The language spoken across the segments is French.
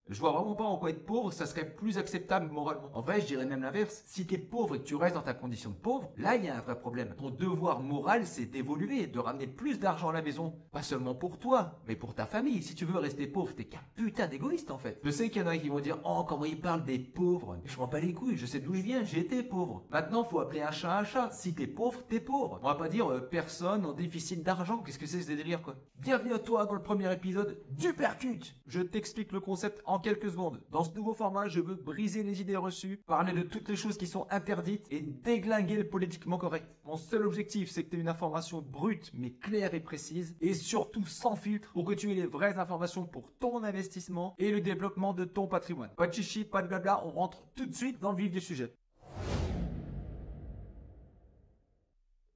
Je vois vraiment pas en quoi être pauvre, ça serait plus acceptable moralement. En vrai, je dirais même l'inverse. Si t'es pauvre et que tu restes dans ta condition de pauvre, là, il y a un vrai problème. Ton devoir moral, c'est d'évoluer, de ramener plus d'argent à la maison. Pas seulement pour toi, mais pour ta famille. Si tu veux rester pauvre, t'es qu'un putain d'égoïste, en fait. Je sais qu'il y en a qui vont dire, oh, comment il parle des pauvres. Je m'en bats les couilles, je sais d'où je viens, j'ai été pauvre. Maintenant, faut appeler un chat un chat. Si t'es pauvre, t'es pauvre. On va pas dire, personne en déficit d'argent. Qu'est-ce que c'est ce délire, quoi? Bienvenue à toi dans le premier épisode du Percute. Je t'explique le concept en quelques secondes. Dans ce nouveau format, je veux briser les idées reçues, parler de toutes les choses qui sont interdites et déglinguer le politiquement correct. Mon seul objectif, c'est que tu aies une information brute mais claire et précise et surtout sans filtre pour que tu aies les vraies informations pour ton investissement et le développement de ton patrimoine. Pas de chichi, pas de blabla, on rentre tout de suite dans le vif du sujet.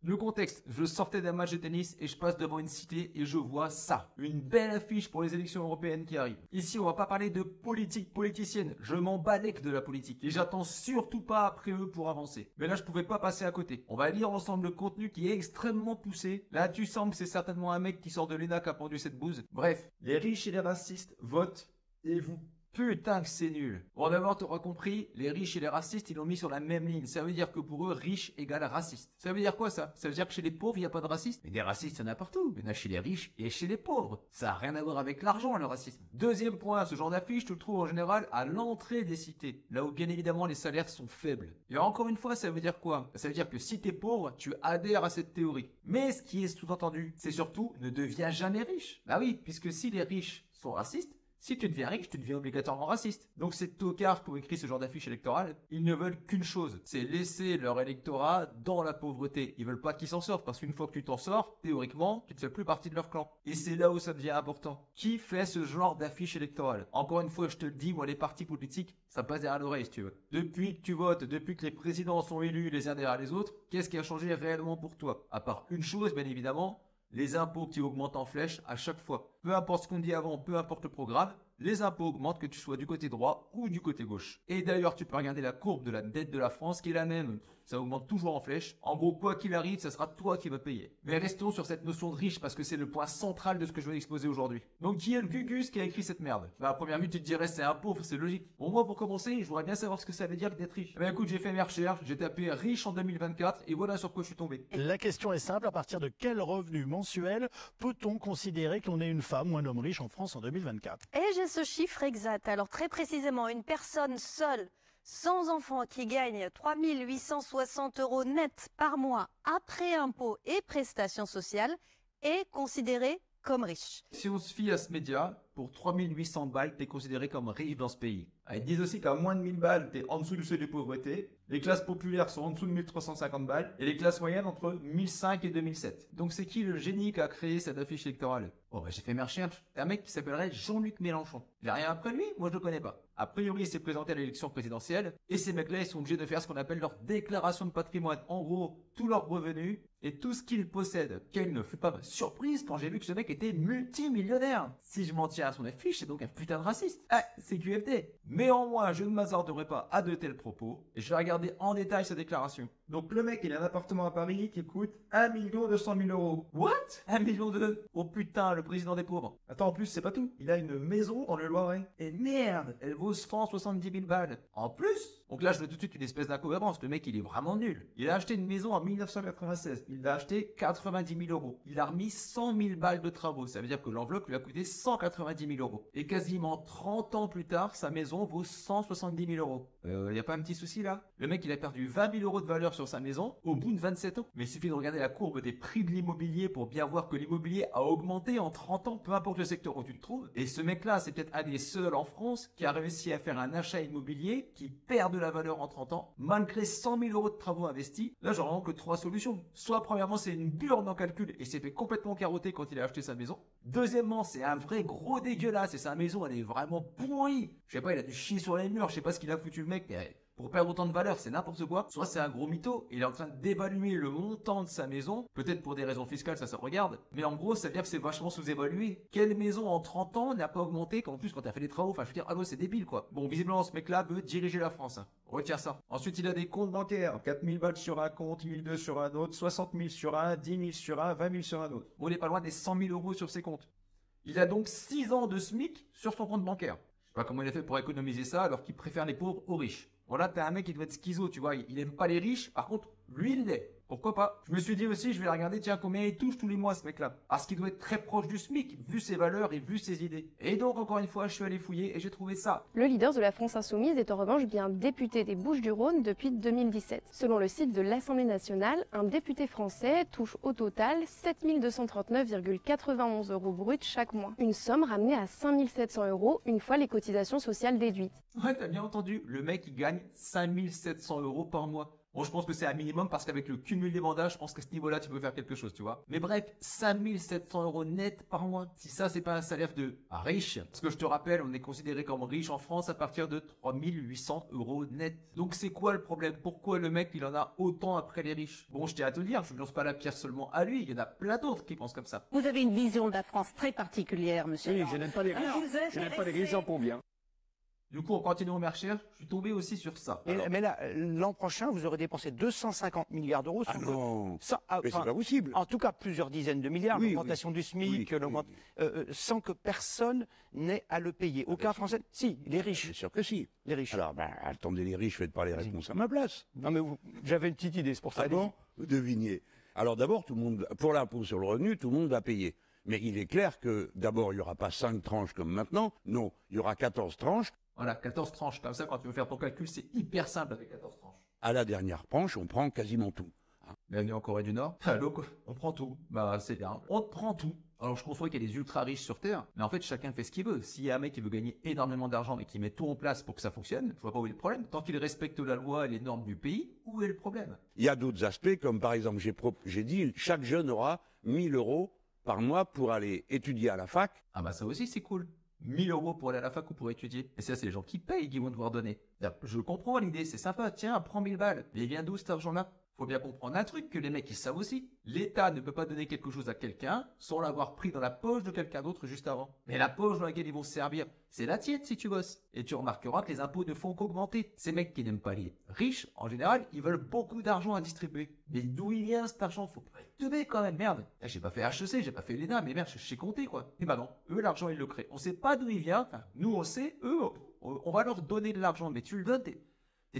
Le contexte, je sortais d'un match de tennis et je passe devant une cité et je vois ça. Une belle affiche pour les élections européennes qui arrivent. Ici, on va pas parler de politique politicienne. Je m'en balèque de la politique. Et j'attends surtout pas après eux pour avancer. Mais là, je pouvais pas passer à côté. On va lire ensemble le contenu qui est extrêmement poussé. Là, tu sens que c'est certainement un mec qui sort de l'ENA qui a pendu cette bouse. Bref, les riches et les racistes votent et vous. Putain que c'est nul. Bon d'abord t'auras compris, les riches et les racistes ils l'ont mis sur la même ligne. Ça veut dire que pour eux, riche égale raciste. Ça veut dire quoi ça? Ça veut dire que chez les pauvres il n'y a pas de racisme. Mais des racistes il y en a partout. Il y en a chez les riches et chez les pauvres. Ça a rien à voir avec l'argent le racisme. Deuxième point, ce genre d'affiche tu le trouves en général à l'entrée des cités. Là où bien évidemment les salaires sont faibles. Et encore une fois ça veut dire quoi? Ça veut dire que si t'es pauvre, tu adhères à cette théorie. Mais ce qui est sous-entendu, c'est surtout ne deviens jamais riche. Bah oui, puisque si les riches sont racistes, si tu deviens riche, tu deviens obligatoirement raciste. Donc ces tocards qui ont écrit ce genre d'affiche électorale, ils ne veulent qu'une chose, c'est laisser leur électorat dans la pauvreté. Ils veulent pas qu'ils s'en sortent, parce qu'une fois que tu t'en sors, théoriquement, tu ne fais plus partie de leur clan. Et c'est là où ça devient important. Qui fait ce genre d'affiche électorale? Encore une fois, je te le dis, moi les partis politiques, ça passe derrière l'oreille si tu veux. Depuis que tu votes, depuis que les présidents sont élus les uns derrière les autres, qu'est-ce qui a changé réellement pour toi? À part une chose, bien évidemment, les impôts qui augmentent en flèche à chaque fois. Peu importe ce qu'on dit avant, peu importe le programme, les impôts augmentent que tu sois du côté droit ou du côté gauche. Et d'ailleurs, tu peux regarder la courbe de la dette de la France qui est la même. Ça augmente toujours en flèche. En gros, quoi qu'il arrive, ça sera toi qui vas payer. Mais restons sur cette notion de riche parce que c'est le point central de ce que je vais exposer aujourd'hui. Donc, qui est le Gugus qui a écrit cette merde? Bah, à première vue, tu te dirais c'est un pauvre, c'est logique. Bon, moi, pour commencer, je voudrais bien savoir ce que ça veut dire d'être riche. Bah, écoute, j'ai fait mes recherches, j'ai tapé riche en 2024 et voilà sur quoi je suis tombé. La question est simple, à partir de quel revenu mensuel peut-on considérer que l'on est une femme ou un homme riche en France en 2024? Et j'ai ce chiffre exact. Alors très précisément, une personne seule, sans enfant, qui gagne 3 860 € net par mois après impôts et prestations sociales est considérée comme riche. Si on se fie à ce média, pour 3800 balles, t'es considéré comme riche dans ce pays. Ils disent aussi qu'à moins de 1000 balles, t'es en dessous du seuil de pauvreté. Les classes populaires sont en dessous de 1350 balles. Et les classes moyennes entre 1005 et 2007. Donc c'est qui le génie qui a créé cette affiche électorale? Bon, j'ai fait mes recherches. C'est un mec qui s'appellerait Jean-Luc Mélenchon. J'ai rien après lui, moi je le connais pas. A priori, il s'est présenté à l'élection présidentielle. Et ces mecs-là, ils sont obligés de faire ce qu'on appelle leur déclaration de patrimoine. En gros, tous leurs revenus et tout ce qu'ils possèdent. Quelle ne fut pas ma surprise quand j'ai vu que ce mec était multimillionnaire. Si je m'en tiens à son affiche, c'est donc un putain de raciste. Ah, c'est QFD. Néanmoins, je ne m'hasarderai pas à de tels propos, et je vais regarder en détail sa déclaration. Donc le mec, il a un appartement à Paris qui coûte 1 200 000 €. What? 1 million de... Oh putain, le président des pauvres. Attends, en plus, c'est pas tout. Il a une maison dans le Loiret. Et merde, elle vaut 170 000 balles. En plus? Donc là, je veux tout de suite une espèce d'incohérence. Le mec, il est vraiment nul. Il a acheté une maison en 1996. Il l'a acheté 90 000 €. Il a remis 100 000 balles de travaux. Ça veut dire que l'enveloppe lui a coûté 190 000 €. Et quasiment 30 ans plus tard, sa maison vaut 170 000 €. Y a pas un petit souci là? Le mec, il a perdu 20 000 € de valeur sur sa maison au bout de 27 ans. Mais il suffit de regarder la courbe des prix de l'immobilier pour bien voir que l'immobilier a augmenté en 30 ans, peu importe le secteur où tu te trouves. Et ce mec-là, c'est peut-être un des seuls en France qui a réussi à faire un achat immobilier qui perd de la valeur en 30 ans, malgré 100 000 € de travaux investis. Là, j'en vraiment que trois solutions. Soit, premièrement, c'est une burne en calcul et s'est fait complètement carotter quand il a acheté sa maison. Deuxièmement, c'est un vrai gros dégueulasse et sa maison, elle est vraiment pourrie. Je sais pas, il a du chier sur les murs, je sais pas ce qu'il a foutu le mec, mais pour perdre autant de valeur, c'est n'importe quoi. Soit c'est un gros mytho, il est en train d'évaluer le montant de sa maison, peut-être pour des raisons fiscales, ça se regarde, mais en gros, ça veut dire que c'est vachement sous-évalué. Quelle maison en 30 ans n'a pas augmenté qu'en plus quand t'as fait des travaux, enfin je veux dire, ah ouais, c'est débile quoi. Bon, visiblement, ce mec-là veut diriger la France. Retiens ça. Ensuite, il a des comptes bancaires. 4 000 balles sur un compte, 1 200 sur un autre, 60 000 sur un, 10 000 sur un, 20 000 sur un autre. On n'est pas loin des 100 000 € sur ses comptes. Il a donc 6 ans de SMIC sur son compte bancaire. Je sais sais pas comment il a fait pour économiser ça alors qu'il préfère les pauvres aux riches. Voilà, t'as un mec qui doit être schizo, tu vois, il aime pas les riches, par contre, lui, il l'est. Pourquoi pas? Je me suis dit aussi, je vais regarder, tiens, combien il touche tous les mois, ce mec-là. Parce qu'il doit être très proche du SMIC, vu ses valeurs et vu ses idées. Et donc, encore une fois, je suis allé fouiller et j'ai trouvé ça. Le leader de la France Insoumise est en revanche bien député des Bouches-du-Rhône depuis 2017. Selon le site de l'Assemblée nationale, un député français touche au total 7 239,91 € bruts chaque mois. Une somme ramenée à 5 700 € une fois les cotisations sociales déduites. Ouais, t'as bien entendu, le mec, il gagne 5700 € par mois. Bon, je pense que c'est un minimum parce qu'avec le cumul des mandats, je pense qu'à ce niveau-là, tu peux faire quelque chose, tu vois. Mais bref, 5700 € net par mois. Si ça, c'est pas un salaire de riche. Parce que je te rappelle, on est considéré comme riche en France à partir de 3800 € net. Donc c'est quoi le problème? Pourquoi le mec, il en a autant après les riches? Bon, je tiens à te le dire, je ne lance pas la pierre seulement à lui. Il y en a plein d'autres qui pensent comme ça. Vous avez une vision de la France très particulière, monsieur. Oui, je n'aime pas les riches. Je n'aime pas les riches, j'en pour bien. Du coup, en continuant mes recherches, je suis tombé aussi sur ça. Mais là, l'an prochain, vous aurez dépensé 250 milliards d'euros. Ah non, ça, mais c'est pas possible. En tout cas, plusieurs dizaines de milliards, Oui, l'augmentation du SMIC, sans que personne n'ait à le payer. Aucun Français. Si, les riches. C'est sûr que si. Les riches. Alors, attendez les riches, faites pas les réponses à ma place. Non, mais j'avais une petite idée, c'est pour ça. Ah bon? Vous deviniez. Alors d'abord, tout le monde, pour l'impôt sur le revenu, tout le monde va payer. Mais il est clair que d'abord, il n'y aura pas 5 tranches comme maintenant. Non, il y aura 14 tranches. Voilà, 14 tranches. Comme ça, quand tu veux faire ton calcul, c'est hyper simple avec 14 tranches. À la dernière tranche, on prend quasiment tout. Bienvenue en Corée du Nord. Allô, quoi. On prend tout. Bah, c'est bien. On prend tout. Alors, je conçois qu'il y a des ultra riches sur Terre, mais en fait, chacun fait ce qu'il veut. S'il y a un mec qui veut gagner énormément d'argent et qui met tout en place pour que ça fonctionne, je vois pas où est le problème. Tant qu'il respecte la loi et les normes du pays, où est le problème? Il y a d'autres aspects, comme par exemple, j'ai dit, chaque jeune aura 1000 € par mois pour aller étudier à la fac. Ah bah ça aussi, c'est cool. 1000 € pour aller à la fac ou pour étudier. Et ça, c'est les gens qui payent qui vont devoir donner. Je comprends l'idée, c'est sympa. Tiens, prends 1000 balles. Mais il vient d'où cet argent-là? Faut bien comprendre un truc que les mecs ils savent aussi. L'État ne peut pas donner quelque chose à quelqu'un sans l'avoir pris dans la poche de quelqu'un d'autre juste avant. Mais la poche dans laquelle ils vont se servir, c'est la tienne si tu bosses. Et tu remarqueras que les impôts ne font qu'augmenter. Ces mecs qui n'aiment pas les riches, en général, ils veulent beaucoup d'argent à distribuer. Mais d'où il vient cet argent? Faut pas être teubé quand même, merde. J'ai pas fait HEC, j'ai pas fait l'ENA, mais merde, je sais compter quoi. Et bah non, eux l'argent ils le créent. On sait pas d'où il vient. Enfin, nous on sait, eux, on va leur donner de l'argent, mais tu le donnes, t'es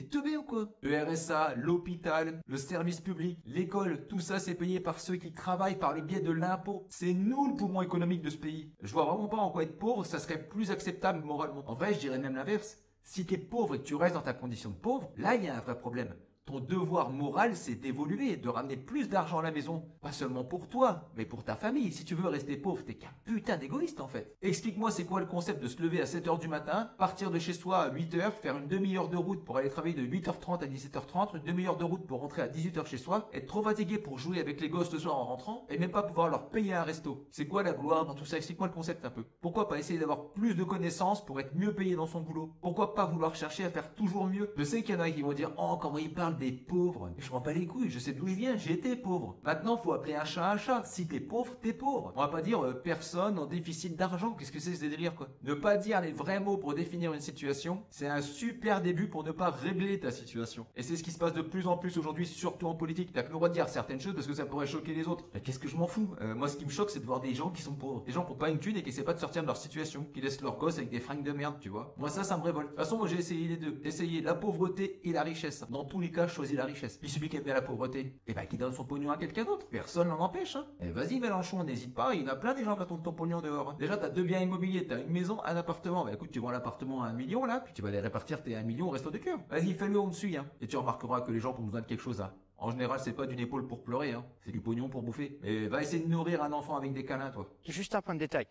teubé ou quoi? Le RSA, l'hôpital, le service public, l'école, tout ça c'est payé par ceux qui travaillent par le biais de l'impôt. C'est nous le poumon économique de ce pays. Je vois vraiment pas en quoi être pauvre, ça serait plus acceptable moralement. En vrai, je dirais même l'inverse. Si t'es pauvre et que tu restes dans ta condition de pauvre, là il y a un vrai problème. Ton devoir moral, c'est d'évoluer, de ramener plus d'argent à la maison. Pas seulement pour toi, mais pour ta famille. Si tu veux rester pauvre, t'es qu'un putain d'égoïste en fait. Explique-moi c'est quoi le concept de se lever à 7h du matin, partir de chez soi à 8h, faire une demi-heure de route pour aller travailler de 8h30 à 17h30, une demi-heure de route pour rentrer à 18h chez soi, être trop fatigué pour jouer avec les gosses le soir en rentrant, et même pas pouvoir leur payer un resto. C'est quoi la gloire dans tout ça? Explique-moi le concept un peu. Pourquoi pas essayer d'avoir plus de connaissances pour être mieux payé dans son boulot? Pourquoi pas vouloir chercher à faire toujours mieux? Je sais qu'il y en a qui vont dire « Oh, comment il parle des pauvres !» Je m'en bats les couilles, je sais d'où je viens, j'ai été pauvre. Maintenant, faut appeler un chat un chat. Si t'es pauvre, t'es pauvre. On va pas dire personne en déficit d'argent. Qu'est-ce que c'est ce délire quoi? Ne pas dire les vrais mots pour définir une situation, c'est un super début pour ne pas régler ta situation. Et c'est ce qui se passe de plus en plus aujourd'hui, surtout en politique. T'as plus le droit de dire certaines choses parce que ça pourrait choquer les autres. Mais qu'est-ce que je m'en fous? Moi, ce qui me choque, c'est de voir des gens qui sont pauvres. Des gens qui ont pas une thune et qui essaient pas de sortir de leur situation, qui laissent leurs gosses avec des fringues de merde, tu vois. Moi, ça me révolte. De toute façon, moi, j'ai essayé les deux. Essayer la pauvreté et la richesse. Dans tous les cas, je choisis la richesse. Puis celui qui aime bien la pauvreté, et bah qui donne son pognon à quelqu'un d'autre. Personne n'en empêche, hein. Et vas-y Mélenchon, n'hésite pas, il y en a plein des gens qui attendent ton pognon dehors. Déjà, t'as 2 biens immobiliers, t'as une maison, un appartement. Bah écoute, tu vends l'appartement à 1 million là, puis tu vas les répartir tes 1 million au resto de cœur. Vas-y, fais-le, on te suit, hein. Et tu remarqueras que les gens ont besoin de quelque chose, hein. En général, c'est pas d'une épaule pour pleurer, hein. C'est du pognon pour bouffer. Et va essayer de nourrir un enfant avec des câlins, toi. Juste un point de détail.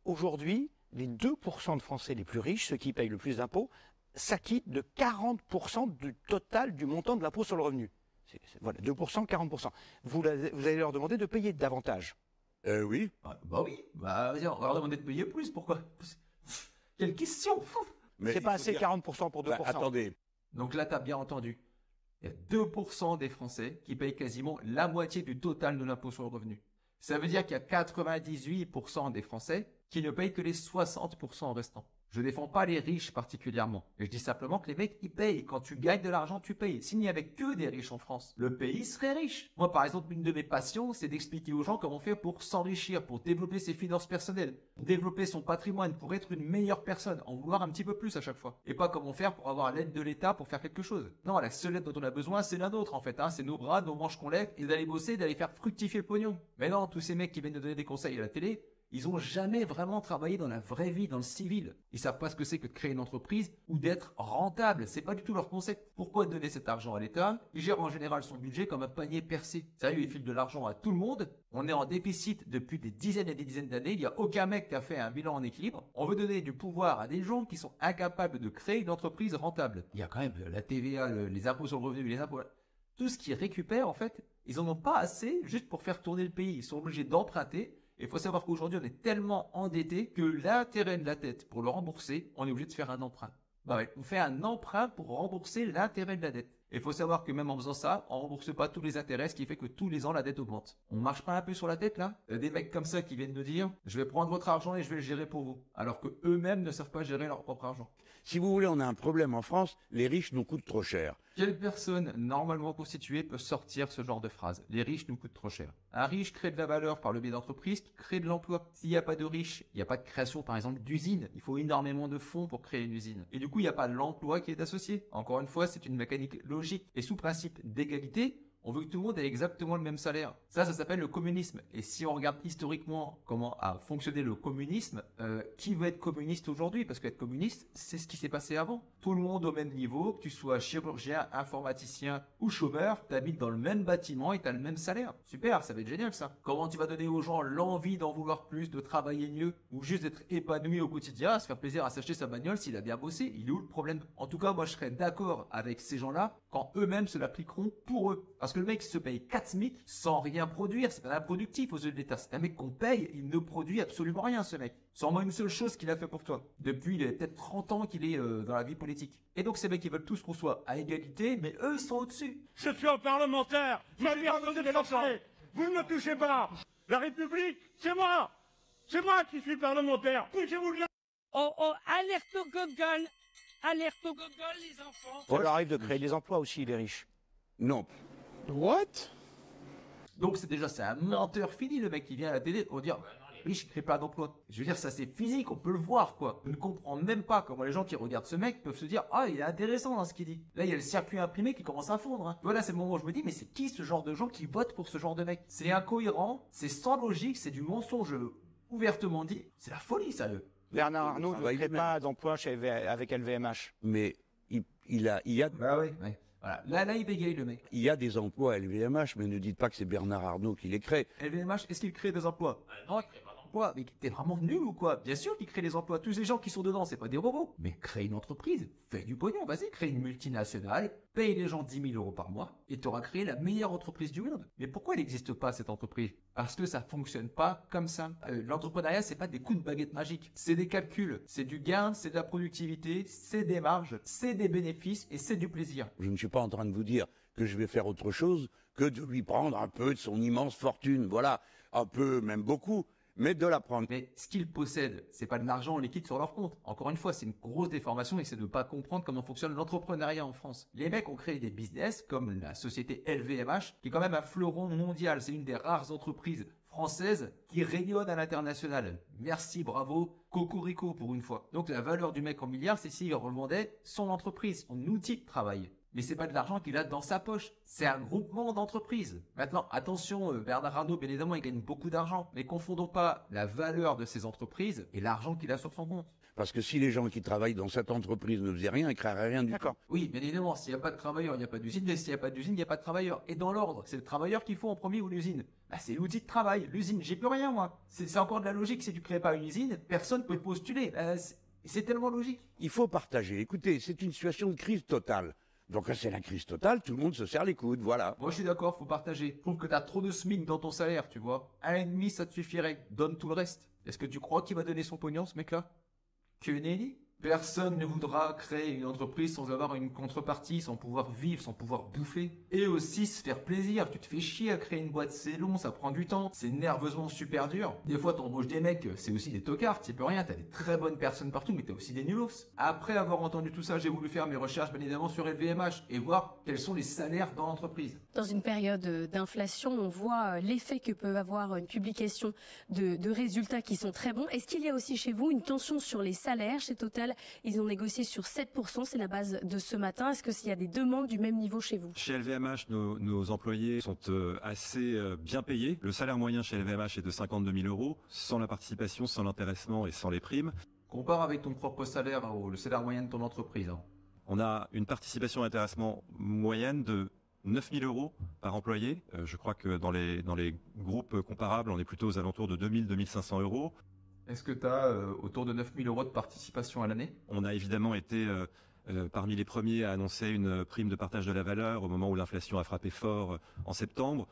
Aujourd'hui, les 2% de Français les plus riches, ceux qui payent le plus d'impôts, s'acquittent de 40% du total du montant de l'impôt sur le revenu. Voilà, 2%, 40%. Vous allez leur demander de payer davantage. Oui. Bah oui. Bah vas-y, on va leur demander de payer plus, pourquoi? Quelle question! Mais c'est pas assez 40% pour 2%. Attendez. Donc là, t'as bien entendu. Il y a 2% des Français qui payent quasiment la moitié du total de l'impôt sur le revenu. Ça veut dire qu'il y a 98% des Français qui ne payent que les 60% restants. Je défends pas les riches particulièrement. Et je dis simplement que les mecs, ils payent. Quand tu gagnes de l'argent, tu payes. S'il n'y avait que des riches en France, le pays serait riche. Moi, par exemple, une de mes passions, c'est d'expliquer aux gens comment faire pour s'enrichir, pour développer ses finances personnelles, pour développer son patrimoine, pour être une meilleure personne, en vouloir un petit peu plus à chaque fois. Et pas comment faire pour avoir l'aide de l'État pour faire quelque chose. Non, la seule aide dont on a besoin, c'est la nôtre en fait. C'est nos bras, nos manches qu'on lève et d'aller bosser, d'aller faire fructifier le pognon. Mais non, tous ces mecs qui viennent de donner des conseils à la télé, ils ont jamais vraiment travaillé dans la vraie vie, dans le civil. Ils savent pas ce que c'est que de créer une entreprise ou d'être rentable. C'est pas du tout leur concept. Pourquoi donner cet argent à l'État? Il gère en général son budget comme un panier percé. Sérieux, il file de l'argent à tout le monde. On est en déficit depuis des dizaines et des dizaines d'années. Il y a aucun mec qui a fait un bilan en équilibre. On veut donner du pouvoir à des gens qui sont incapables de créer une entreprise rentable. Il y a quand même la TVA, les impôts sur le revenu, les impôts. Tout ce qu'ils récupèrent, en fait, ils en ont pas assez juste pour faire tourner le pays. Ils sont obligés d'emprunter. Il faut savoir qu'aujourd'hui, on est tellement endetté que l'intérêt de la dette, pour le rembourser, on est obligé de faire un emprunt. Bah ouais, on fait un emprunt pour rembourser l'intérêt de la dette. Et il faut savoir que même en faisant ça, on rembourse pas tous les intérêts, ce qui fait que tous les ans, la dette augmente. On marche pas un peu sur la tête, là? Il y a des mecs comme ça qui viennent nous dire, je vais prendre votre argent et je vais le gérer pour vous. Alors que eux-mêmes ne savent pas gérer leur propre argent. Si vous voulez, on a un problème en France, les riches nous coûtent trop cher. Quelle personne normalement constituée peut sortir ce genre de phrase? Les riches nous coûtent trop cher. Un riche crée de la valeur par le biais d'entreprises qui créent de l'emploi. S'il n'y a pas de riches, il n'y a pas de création par exemple d'usines. Il faut énormément de fonds pour créer une usine. Et du coup, il n'y a pas l'emploi qui est associé. Encore une fois, c'est une mécanique logique. Et sous principe d'égalité, on veut que tout le monde ait exactement le même salaire. Ça s'appelle le communisme. Et si on regarde historiquement comment a fonctionné le communisme, qui veut être communiste aujourd'hui? Parce qu'être communiste, c'est ce qui s'est passé avant. Tout le monde au même niveau, que tu sois chirurgien, informaticien ou chômeur, t'habites dans le même bâtiment et t'as le même salaire. Super, ça va être génial ça. Comment tu vas donner aux gens l'envie d'en vouloir plus, de travailler mieux, ou juste d'être épanoui au quotidien, à se faire plaisir à s'acheter sa bagnole s'il a bien bossé? Il est où le problème? En tout cas, moi je serais d'accord avec ces gens-là quand eux-mêmes se l'appliqueront pour eux. Parce que le mec se paye 4 SMIC sans rien produire, c'est pas improductif aux yeux de l'État. C'est un mec qu'on paye, il ne produit absolument rien ce mec. Sans moi une seule chose qu'il a fait pour toi. Depuis, il a peut-être 30 ans qu'il est dans la vie politique. Et donc ces mecs, ils veulent tous qu'on soit à égalité, mais eux, ils sont au-dessus. Je suis un parlementaire. Ma vie est ensemble. Vous ne me touchez pas. La République, c'est moi. C'est moi qui suis parlementaire. Touchez-vous de la... Oh, oh, alerte au Google. Alerte au Google, les enfants. Ça leur arrive de créer des emplois aussi, les riches. Non. What? Donc c'est un menteur fini le mec qui vient à la télé pour dire bah non, les riches ne créent pas d'emploi. Je veux dire, ça c'est physique, on peut le voir quoi. Je ne comprends même pas comment les gens qui regardent ce mec peuvent se dire ah il est intéressant dans ce qu'il dit. Là il y a le circuit imprimé qui commence à fondre. Voilà, c'est le moment où je me dis mais c'est qui ce genre de gens qui votent pour ce genre de mec? C'est incohérent, c'est sans logique, c'est du mensonge ouvertement dit. C'est la folie sérieux. Bernard Arnault ne crée pas d'emploi avec LVMH. Mais il y a... Bah oui. Ouais. Voilà. Là, il bégaye le mec. Il y a des emplois à LVMH, mais ne dites pas que c'est Bernard Arnault qui les crée. LVMH, est-ce qu'il crée des emplois? Non, il crée pas d'emplois. Mais t'es vraiment nul ou quoi? Bien sûr qu'il crée des emplois. Tous ces gens qui sont dedans, c'est pas des robots. Mais crée une entreprise, fais du pognon, vas-y, crée une multinationale, paye les gens 10 000 € par mois, et t'auras créé la meilleure entreprise du monde. Mais pourquoi elle n'existe pas, cette entreprise? Parce que ça fonctionne pas comme ça. L'entrepreneuriat, c'est pas des coups de baguette magique. C'est des calculs, c'est du gain, c'est de la productivité, c'est des marges, c'est des bénéfices et c'est du plaisir. Je ne suis pas en train de vous dire que je vais faire autre chose que de lui prendre un peu de son immense fortune. Voilà, un peu, même beaucoup, mais de la prendre. Mais ce qu'ils possèdent, c'est pas de l'argent liquide sur leur compte. Encore une fois, c'est une grosse déformation et c'est de ne pas comprendre comment fonctionne l'entrepreneuriat en France. Les mecs ont créé des business comme la société LVMH, qui est quand même un fleuron mondial. C'est une des rares entreprises françaises qui rayonne à l'international. Merci, bravo, cocorico pour une fois. Donc la valeur du mec en milliards, c'est s'il revendait son entreprise, son outil de travail. Mais c'est pas de l'argent qu'il a dans sa poche. C'est un groupement d'entreprises. Maintenant, attention, Bernard Arnault, bien évidemment, il gagne beaucoup d'argent. Mais confondons pas la valeur de ces entreprises et l'argent qu'il a sur son compte. Parce que si les gens qui travaillent dans cette entreprise ne faisaient rien, ils ne créeraient rien du tout. D'accord. Oui, bien évidemment, s'il n'y a pas de travailleurs, il n'y a pas d'usine. Mais s'il n'y a pas d'usine, il n'y a pas de travailleurs. Et dans l'ordre, c'est le travailleur qu'il faut en premier ou l'usine. Bah, c'est l'outil de travail. L'usine, j'ai plus rien, moi. C'est encore de la logique. Si tu crées pas une usine, personne peut postuler. C'est tellement logique. Il faut partager. Écoutez, c'est une situation de crise totale. Donc quand c'est la crise totale, tout le monde se serre les coudes, voilà. Moi je suis d'accord, faut partager. Je trouve que t'as trop de SMIC dans ton salaire, tu vois. 1,5 ça te suffirait, donne tout le reste. Est-ce que tu crois qu'il va donner son pognon ce mec-là? Que nenni? Personne ne voudra créer une entreprise sans avoir une contrepartie, sans pouvoir vivre, sans pouvoir bouffer. Et aussi se faire plaisir. Tu te fais chier à créer une boîte, c'est long, ça prend du temps, c'est nerveusement super dur. Des fois t'embauches des mecs, c'est aussi des tocards, tu peux rien, t'as des très bonnes personnes partout, mais t'as aussi des nulos. Après avoir entendu tout ça, j'ai voulu faire mes recherches bien évidemment sur LVMH et voir quels sont les salaires dans l'entreprise. Dans une période d'inflation, on voit l'effet que peut avoir une publication de résultats qui sont très bons. Est-ce qu'il y a aussi chez vous une tension sur les salaires? Chez Total, ils ont négocié sur 7%, c'est la base de ce matin. Est-ce qu'il y a des demandes du même niveau chez vous? Chez LVMH, nos employés sont assez bien payés. Le salaire moyen chez LVMH est de 52 000 €, sans la participation, sans l'intéressement et sans les primes. Compare avec ton propre salaire, le salaire moyen de ton entreprise. On a une participation et intéressement moyenne de 9 000 € par employé. Je crois que dans les groupes comparables, on est plutôt aux alentours de 2 000 2 500 €. Est-ce que tu as autour de 9 000 € de participation à l'année? On a évidemment été parmi les premiers à annoncer une prime de partage de la valeur au moment où l'inflation a frappé fort en septembre.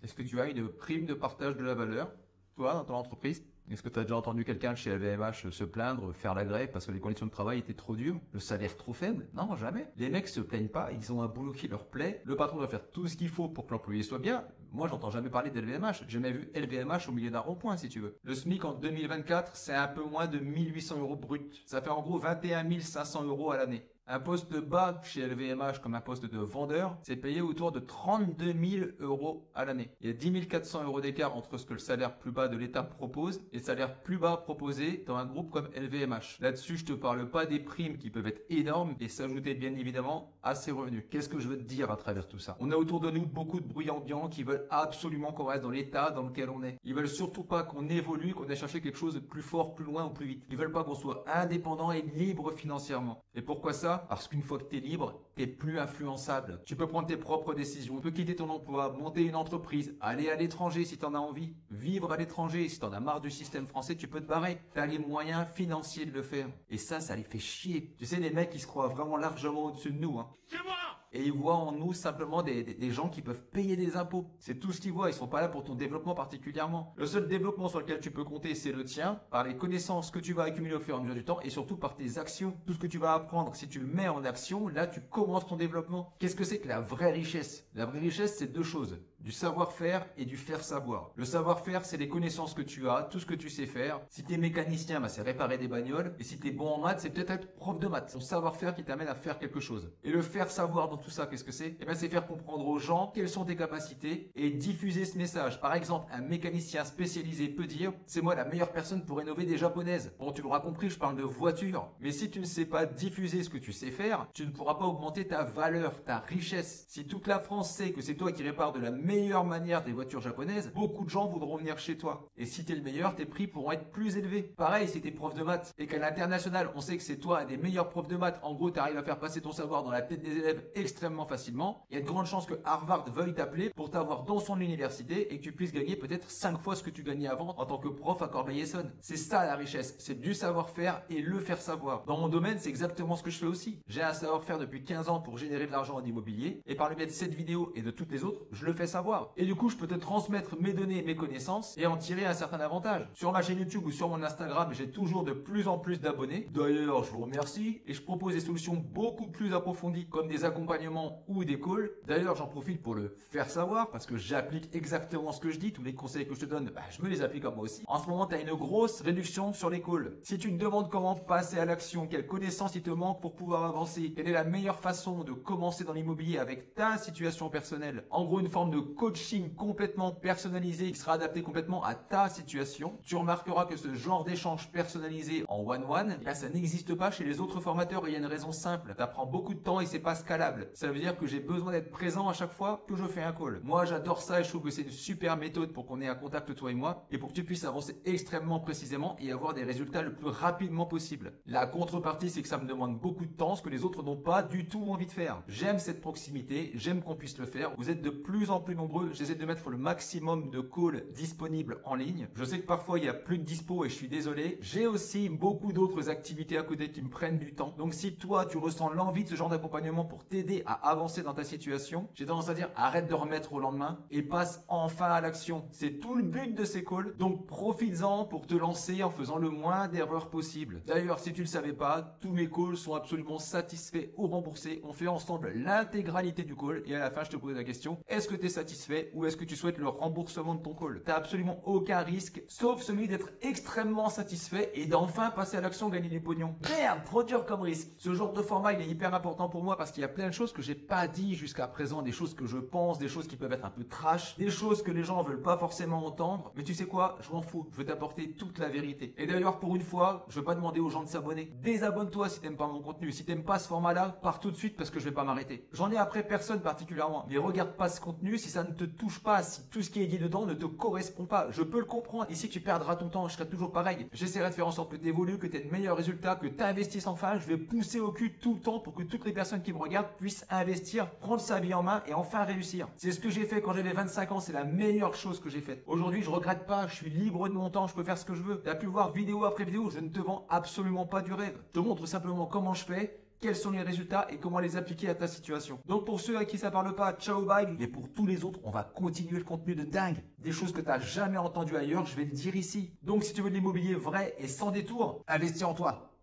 Est-ce que tu as une prime de partage de la valeur, toi, dans ton entreprise? Est-ce que tu as déjà entendu quelqu'un de chez LVMH se plaindre, faire la grève parce que les conditions de travail étaient trop dures, le salaire trop faible? Non, jamais. Les mecs se plaignent pas, ils ont un boulot qui leur plaît, le patron doit faire tout ce qu'il faut pour que l'employé soit bien. Moi, j'entends jamais parler d'LVMH. J'ai jamais vu LVMH au milieu d'un rond-point, si tu veux. Le SMIC en 2024, c'est un peu moins de 1 800 € brut. Ça fait en gros 21 500 € à l'année. Un poste bas chez LVMH comme un poste de vendeur, c'est payé autour de 32 000 € à l'année. Il y a 10 400 € d'écart entre ce que le salaire plus bas de l'État propose et le salaire plus bas proposé dans un groupe comme LVMH. Là-dessus, je te parle pas des primes qui peuvent être énormes et s'ajouter bien évidemment à ces revenus. Qu'est-ce que je veux te dire à travers tout ça? On a autour de nous beaucoup de bruit ambiant qui veulent absolument qu'on reste dans l'état dans lequel on est. Ils veulent surtout pas qu'on évolue, qu'on aille chercher quelque chose de plus fort, plus loin ou plus vite. Ils veulent pas qu'on soit indépendant et libre financièrement. Et pourquoi ça? Parce qu'une fois que tu es libre, tu es plus influençable. Tu peux prendre tes propres décisions, tu peux quitter ton emploi, monter une entreprise, aller à l'étranger si tu en as envie, vivre à l'étranger. Si tu en as marre du système français, tu peux te barrer. Tu as les moyens financiers de le faire. Et ça les fait chier. Tu sais, les mecs, ils se croient vraiment largement au-dessus de nous. C'est moi! Et ils voient en nous simplement des gens qui peuvent payer des impôts. C'est tout ce qu'ils voient. Ils sont pas là pour ton développement particulièrement. Le seul développement sur lequel tu peux compter, c'est le tien, par les connaissances que tu vas accumuler au fur et à mesure du temps et surtout par tes actions. Tout ce que tu vas apprendre, si tu le mets en action, là, tu commences ton développement. Qu'est-ce que c'est que la vraie richesse? La vraie richesse, c'est deux choses. Du savoir-faire et du faire savoir. Le savoir-faire, c'est les connaissances que tu as, tout ce que tu sais faire. Si tu es mécanicien, c'est réparer des bagnoles. Et si tu es bon en maths, c'est peut-être être prof de maths. Ton savoir-faire qui t'amène à faire quelque chose. Et le faire savoir dans tout ça, qu'est-ce que c'est? C'est faire comprendre aux gens quelles sont tes capacités et diffuser ce message. Par exemple, un mécanicien spécialisé peut dire « C'est moi la meilleure personne pour rénover des japonaises ». Bon, tu l'auras compris, je parle de voiture. Mais si tu ne sais pas diffuser ce que tu sais faire, tu ne pourras pas augmenter ta valeur, ta richesse. Si toute la France sait que c'est toi qui répares de la meilleure manière des voitures japonaises, beaucoup de gens voudront venir chez toi. Et si tu es le meilleur, tes prix pourront être plus élevés. Pareil, si tu es prof de maths et qu'à l'international, on sait que c'est toi un des meilleurs profs de maths, en gros, tu arrives à faire passer ton savoir dans la tête des élèves extrêmement facilement, il y a de grandes chances que Harvard veuille t'appeler pour t'avoir dans son université et que tu puisses gagner peut-être 5 fois ce que tu gagnais avant en tant que prof à Corbeil-Essonnes. C'est ça la richesse, c'est du savoir-faire et le faire savoir. Dans mon domaine, c'est exactement ce que je fais aussi. J'ai un savoir-faire depuis 15 ans pour générer de l'argent en immobilier et par le biais de cette vidéo et de toutes les autres, je le fais savoir. Et du coup, je peux te transmettre mes données et mes connaissances et en tirer un certain avantage. Sur ma chaîne YouTube ou sur mon Instagram, j'ai toujours de plus en plus d'abonnés. D'ailleurs, je vous remercie et je propose des solutions beaucoup plus approfondies comme des accompagnements ou des calls. D'ailleurs, j'en profite pour le faire savoir parce que j'applique exactement ce que je dis. Tous les conseils que je te donne, je me les applique à moi aussi. En ce moment, tu as une grosse réduction sur les calls. Si tu me demandes comment passer à l'action, quelles connaissances il te manque pour pouvoir avancer, quelle est la meilleure façon de commencer dans l'immobilier avec ta situation personnelle, en gros une forme de coaching complètement personnalisé qui sera adapté complètement à ta situation, tu remarqueras que ce genre d'échange personnalisé en one-one, ça n'existe pas chez les autres formateurs et il y a une raison simple. Ça prend beaucoup de temps et c'est pas scalable. Ça veut dire que j'ai besoin d'être présent à chaque fois que je fais un call. Moi, j'adore ça et je trouve que c'est une super méthode pour qu'on ait un contact toi et moi et pour que tu puisses avancer extrêmement précisément et avoir des résultats le plus rapidement possible. La contrepartie, c'est que ça me demande beaucoup de temps, ce que les autres n'ont pas du tout envie de faire. J'aime cette proximité, j'aime qu'on puisse le faire. Vous êtes de plus en plus nombreux, j'essaie de mettre le maximum de calls disponibles en ligne. Je sais que parfois il y a plus de dispo et je suis désolé. J'ai aussi beaucoup d'autres activités à côté qui me prennent du temps. Donc si toi tu ressens l'envie de ce genre d'accompagnement pour t'aider à avancer dans ta situation, j'ai tendance à dire arrête de remettre au lendemain et passe enfin à l'action. C'est tout le but de ces calls. Donc profites-en pour te lancer en faisant le moins d'erreurs possible. D'ailleurs, si tu le savais pas, tous mes calls sont absolument satisfaits ou remboursés. On fait ensemble l'intégralité du call et à la fin je te pose la question, est-ce que tu es satisfait ou est-ce que tu souhaites le remboursement de ton call? T'as absolument aucun risque sauf celui d'être extrêmement satisfait et d'enfin passer à l'action, gagner des pognons. Merde, trop dur comme risque. Ce genre de format il est hyper important pour moi parce qu'il y a plein de choses que j'ai pas dit jusqu'à présent, des choses que je pense, des choses qui peuvent être un peu trash, des choses que les gens veulent pas forcément entendre, mais tu sais quoi, je m'en fous, je veux t'apporter toute la vérité. Et d'ailleurs pour une fois, je veux pas demander aux gens de s'abonner. Désabonne-toi si t'aimes pas mon contenu, si t'aimes pas ce format-là, pars tout de suite parce que je vais pas m'arrêter. J'en ai après personne particulièrement, mais regarde pas ce contenu si ça ne te touche pas, si tout ce qui est dit dedans ne te correspond pas. Je peux le comprendre, ici tu perdras ton temps, je serai toujours pareil. J'essaierai de faire en sorte que tu évolues, que tu aies de meilleurs résultats, que tu investisses enfin. Je vais pousser au cul tout le temps pour que toutes les personnes qui me regardent puissent investir, prendre sa vie en main et enfin réussir. C'est ce que j'ai fait quand j'avais 25 ans, c'est la meilleure chose que j'ai faite. Aujourd'hui, je regrette pas, je suis libre de mon temps, je peux faire ce que je veux. Tu as pu voir vidéo après vidéo, je ne te vends absolument pas du rêve. Je te montre simplement comment je fais, quels sont les résultats et comment les appliquer à ta situation. Donc pour ceux à qui ça parle pas, ciao bye. Et pour tous les autres, on va continuer le contenu de dingue. Des choses que tu n'as jamais entendues ailleurs, je vais le dire ici. Donc si tu veux de l'immobilier vrai et sans détour, investis en toi.